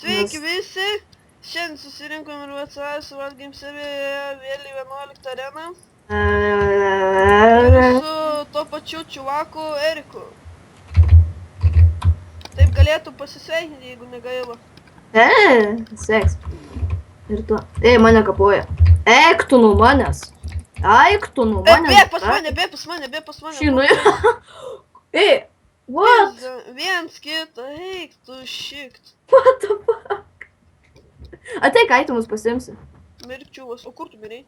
Sveiki visi! Šiandien susirinkom ir VCA suvalgėm Sevijoje vėl į 11 areną. Ir su to pačiu čiuvaku Eriku. Taip galėtų pasisveikinti, jeigu negaila. Seks. Ir tu. Mane kapoja. Eik tu nuo manęs. Eik tu nuo manęs. Bėk pas mane. Šinui. What? Viens kitą, eik tu šikt. What the fuck? Ateik, aitemus pasiimsi. Mirkčiuvas, o kur tu mirei?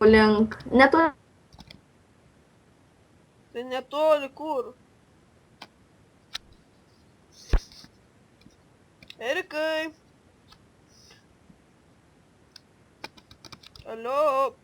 Link. Netoli. Tai netoli kur? Erikai. Alio.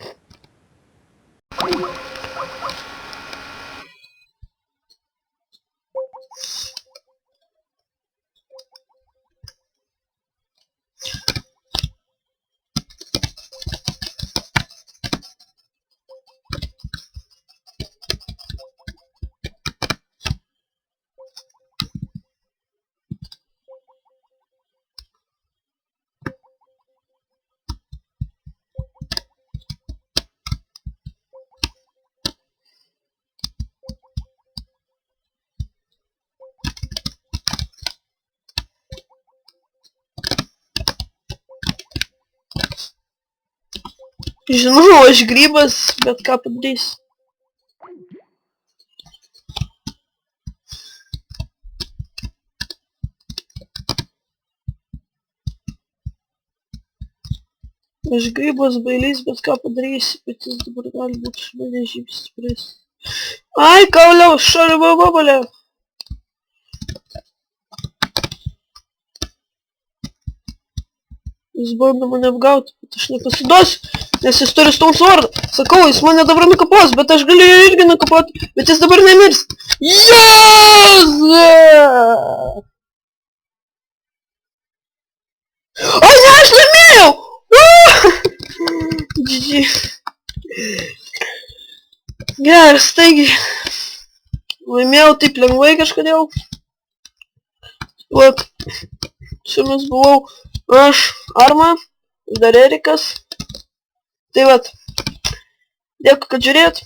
Žinau, aš grybas, bet ką padarys. Aš grybas bailys, bet ką padarysi, bet jis dabar gali būti iš mane žymiai stipresnis. Ai, kauliau, šarba babalė. Jis bando mane apgauti, bet aš nepasiduosiu, nes jis turi Stone Sword. Sakau, jis mane dabar nukapos, bet aš galiu jo irgi nukapoti, bet jis dabar nemirs. Jėzė! O ne, aš laimėjau! GG. Geras, taigi. Laimėjau taip lengvai kažkodėl. Vat. Čia mes buvau aš, Arma, dar Erikas. Tai vat. Dėkui, kad žiūrėjot.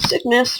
Sėkmės.